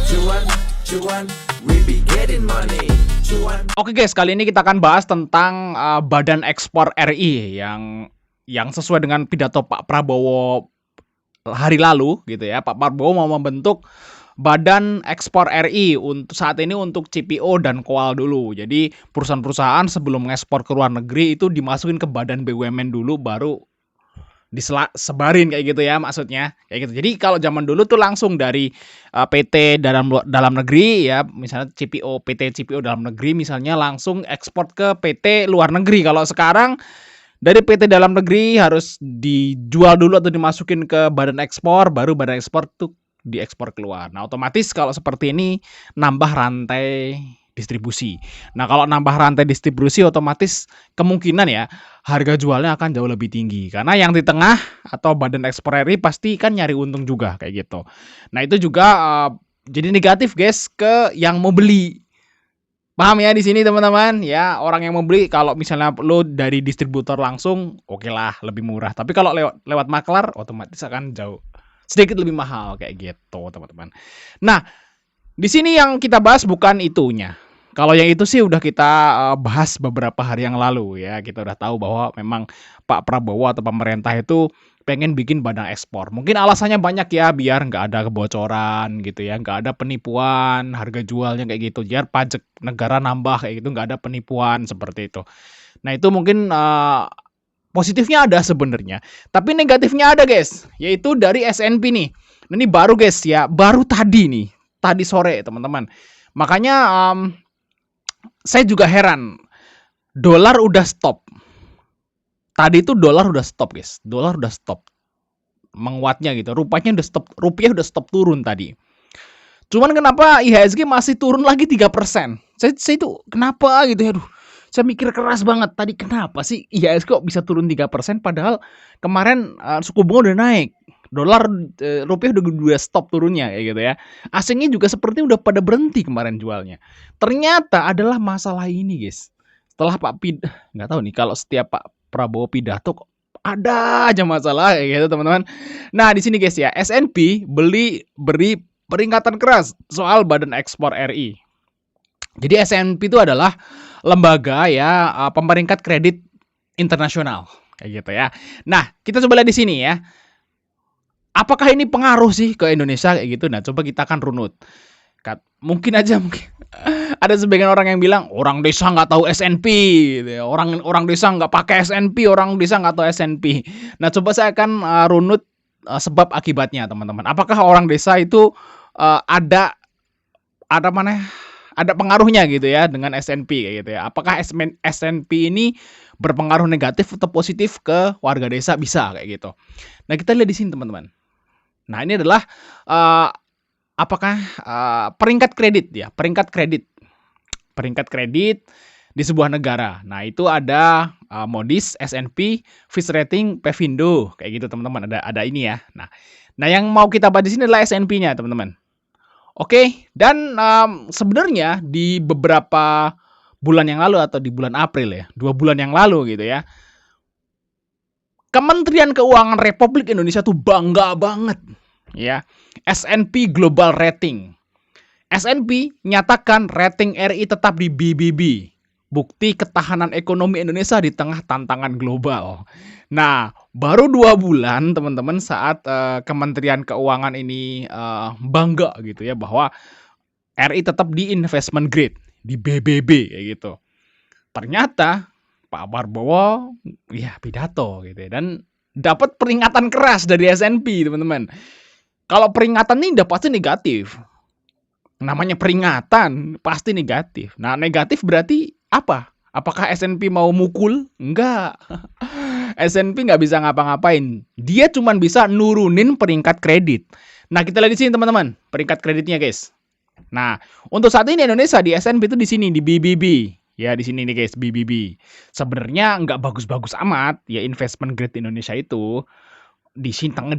Cuan, cuan, we be getting money. Cuan. Oke guys, kali ini kita akan bahas tentang Badan Ekspor RI yang sesuai dengan pidato Pak Prabowo hari lalu gitu ya. Pak Prabowo mau membentuk Badan Ekspor RI untuk saat ini untuk CPO dan KOAL dulu. Jadi perusahaan-perusahaan sebelum mengekspor ke luar negeri itu dimasukin ke Badan BUMN dulu, baru disebarin kayak gitu ya, maksudnya kayak gitu. Jadi kalau zaman dulu tuh langsung dari PT dalam negeri ya, misalnya CPO, PT CPO dalam negeri misalnya langsung ekspor ke PT luar negeri. Kalau sekarang dari PT dalam negeri harus dijual dulu atau dimasukin ke badan ekspor, baru badan ekspor tuh diekspor keluar. Nah, otomatis kalau seperti ini nambah rantai distribusi. Nah, kalau nambah rantai distribusi otomatis kemungkinan ya harga jualnya akan jauh lebih tinggi. Karena yang di tengah atau badan ekspor RI pasti kan nyari untung juga kayak gitu. Nah, itu juga jadi negatif guys ke yang mau beli. Paham ya di sini teman-teman? Ya, orang yang mau beli kalau misalnya lo dari distributor langsung, oke lah lebih murah. Tapi kalau lewat maklar otomatis akan jauh sedikit lebih mahal kayak gitu, teman-teman. Nah, di sini yang kita bahas bukan itunya. Kalau yang itu sih udah kita bahas beberapa hari yang lalu ya. Kita udah tahu bahwa memang Pak Prabowo atau pemerintah itu pengen bikin badan ekspor. Mungkin alasannya banyak ya, biar nggak ada kebocoran gitu ya, nggak ada penipuan harga jualnya kayak gitu, biar pajak negara nambah kayak gitu, nggak ada penipuan seperti itu. Nah itu mungkin positifnya ada sebenarnya, tapi negatifnya ada guys, yaitu dari SNP nih. Nah, ini baru guys ya, baru tadi sore teman-teman. Makanya saya juga heran, dolar udah stop. Tadi itu dolar udah stop guys, dolar udah stop menguatnya gitu. Rupiah udah stop turun tadi. Cuman kenapa IHSG masih turun lagi 3%? Saya itu kenapa gitu ya, aduh. Saya mikir keras banget tadi, kenapa sih IHSG kok bisa turun 3% padahal kemarin suku bunga udah naik. Dolar rupiah udah stop turunnya kayak gitu ya. Asingnya juga seperti udah pada berhenti kemarin jualnya. Ternyata adalah masalah ini, guys. Setelah nggak tahu nih kalau setiap Pak Prabowo pidato kok ada aja masalah kayak gitu, teman-teman. Nah, di sini guys ya, SNP beri peringatan keras soal Badan Ekspor RI. Jadi SNP itu adalah lembaga ya pemeringkat kredit internasional kayak gitu ya. Nah, kita coba lihat di sini ya. Apakah ini pengaruh sih ke Indonesia kayak gitu? Nah, coba kita akan runut. Mungkin ada sebagian orang yang bilang orang desa nggak tahu SNP, gitu ya. Orang desa nggak pakai SNP, orang desa nggak tahu SNP. Nah, coba saya akan runut sebab akibatnya, teman-teman. Apakah orang desa itu ada pengaruhnya gitu ya dengan SNP kayak gitu ya? Apakah SNP ini berpengaruh negatif atau positif ke warga desa? Bisa kayak gitu. Nah, kita lihat di sini teman-teman. Nah, ini adalah apakah peringkat kredit ya, peringkat kredit di sebuah negara. Nah, itu ada Moody's, S&P, Fitch Rating, Pevindo kayak gitu teman-teman. Ada ini ya. Nah, yang mau kita bahas di sini adalah S&P-nya teman-teman. Oke, dan sebenarnya di beberapa bulan yang lalu atau di bulan April ya, 2 bulan yang lalu gitu ya, Kementerian Keuangan Republik Indonesia tuh bangga banget ya, S&P Global Rating. S&P nyatakan rating RI tetap di BBB, bukti ketahanan ekonomi Indonesia di tengah tantangan global. Nah, baru 2 bulan teman-teman saat Kementerian Keuangan ini bangga gitu ya bahwa RI tetap di investment grade, di BBB kayak gitu. Ternyata Pak Prabowo ya pidato gitu ya, dan dapat peringatan keras dari S&P teman-teman. Kalau peringatan ini udah pasti negatif. Namanya peringatan pasti negatif. Nah, negatif berarti apa? Apakah S&P mau mukul? Enggak. S&P nggak bisa ngapa-ngapain. Dia cuma bisa nurunin peringkat kredit. Nah, kita lihat di sini teman-teman, peringkat kreditnya guys. Nah, untuk saat ini Indonesia di S&P itu di sini di BBB. Ya, di sini nih guys, BBB. Sebenarnya nggak bagus-bagus amat ya investment grade Indonesia itu. Di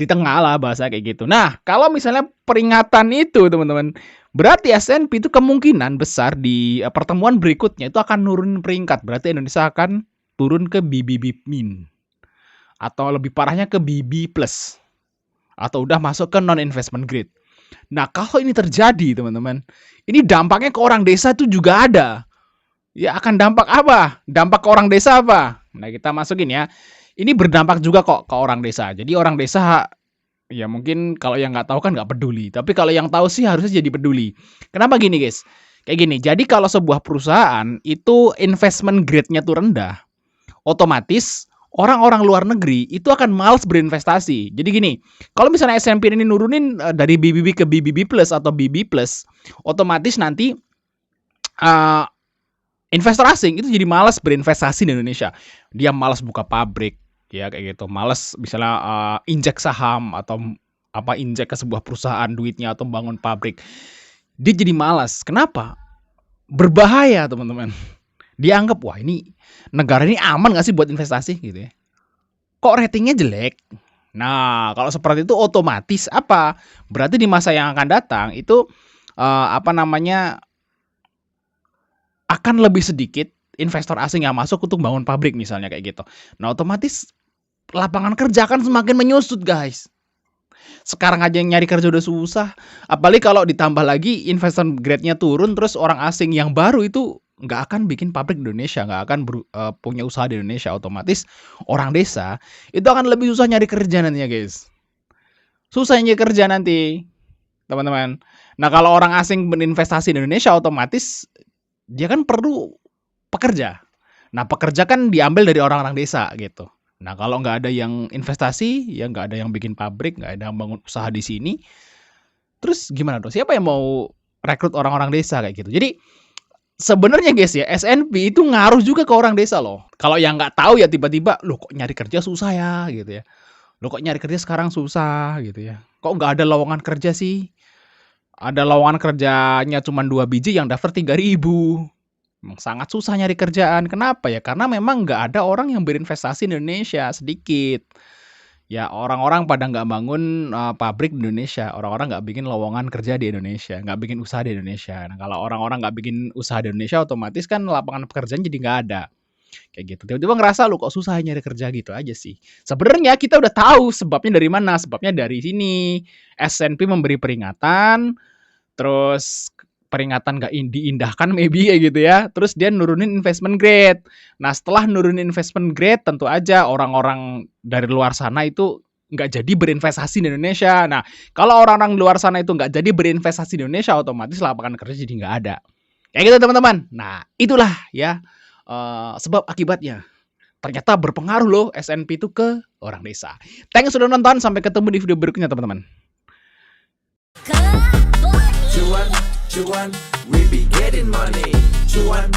tengah lah bahasa kayak gitu. Nah, kalau misalnya peringatan itu teman-teman, berarti S&P itu kemungkinan besar di pertemuan berikutnya itu akan nurunin peringkat. Berarti Indonesia akan turun ke BBB min. Atau lebih parahnya ke BB plus. Atau udah masuk ke non investment grade. Nah, kalau ini terjadi, teman-teman, ini dampaknya ke orang desa itu juga ada. Ya akan dampak apa? Dampak ke orang desa apa? Nah, kita masukin ya. Ini berdampak juga kok ke orang desa. Jadi orang desa ya mungkin kalau yang nggak tahu kan nggak peduli. Tapi kalau yang tahu sih harusnya jadi peduli. Kenapa gini, guys? Kayak gini. Jadi kalau sebuah perusahaan itu investment grade-nya tuh rendah, otomatis orang-orang luar negeri itu akan malas berinvestasi. Jadi gini, kalau misalnya S&P ini nurunin dari BBB ke BBB plus atau BB plus, otomatis nanti uh, investor asing itu jadi malas berinvestasi di Indonesia. Dia malas buka pabrik, ya kayak gitu. Malas misalnya injek saham atau injek ke sebuah perusahaan duitnya atau bangun pabrik. Dia jadi malas. Kenapa? Berbahaya, teman-teman. Dia anggap, wah ini negara ini aman gak sih buat investasi gitu ya. Kok ratingnya jelek? Nah, kalau seperti itu otomatis apa? Berarti di masa yang akan datang itu akan lebih sedikit investor asing yang masuk untuk bangun pabrik misalnya kayak gitu. Nah, otomatis lapangan kerja akan semakin menyusut, guys. Sekarang aja yang nyari kerja udah susah, apalagi kalau ditambah lagi investment grade-nya turun, terus orang asing yang baru itu nggak akan bikin pabrik di Indonesia, nggak akan punya usaha di Indonesia. Otomatis orang desa itu akan lebih susah nyari kerja nantinya, guys. Susah nyari kerja nanti, teman-teman. Nah, kalau orang asing berinvestasi di Indonesia, otomatis dia kan perlu pekerja. Nah, pekerja kan diambil dari orang-orang desa gitu. Nah, kalau nggak ada yang investasi, ya nggak ada yang bikin pabrik, nggak ada yang bangun usaha di sini, terus gimana dong? Siapa yang mau rekrut orang-orang desa kayak gitu? Jadi sebenarnya guys ya, S&P itu ngaruh juga ke orang desa loh. Kalau yang nggak tahu ya tiba-tiba, loh kok nyari kerja susah ya gitu ya. Loh kok nyari kerja sekarang susah gitu ya. Kok nggak ada lowongan kerja sih? Ada lowongan kerjanya cuma 2 biji yang daftar 3.000. Sangat susah nyari kerjaan. Kenapa ya? Karena memang nggak ada orang yang berinvestasi di Indonesia, sedikit. Ya orang-orang pada nggak bangun pabrik di Indonesia, orang-orang nggak bikin lowongan kerja di Indonesia, nggak bikin usaha di Indonesia. Nah, kalau orang-orang nggak bikin usaha di Indonesia, otomatis kan lapangan pekerjaan jadi nggak ada. Kayak gitu. Tiba-tiba ngerasa, "Loh kok susah nyari kerja?" Gitu aja sih. Sebenarnya kita udah tahu sebabnya dari mana, sebabnya dari sini. S&P memberi peringatan, terus peringatan nggak diindahkan maybe kayak gitu ya. Terus dia nurunin investment grade. Nah, setelah nurunin investment grade, tentu aja orang-orang dari luar sana itu nggak jadi berinvestasi di Indonesia. Nah, kalau orang-orang luar sana itu nggak jadi berinvestasi di Indonesia, otomatis lapangan kerja jadi nggak ada. Kayak gitu teman-teman. Nah, itulah ya sebab akibatnya. Ternyata berpengaruh loh S&P itu ke orang desa. Thanks sudah nonton. Sampai ketemu di video berikutnya teman-teman. Cuan, cuan, we be getting money. Cuan,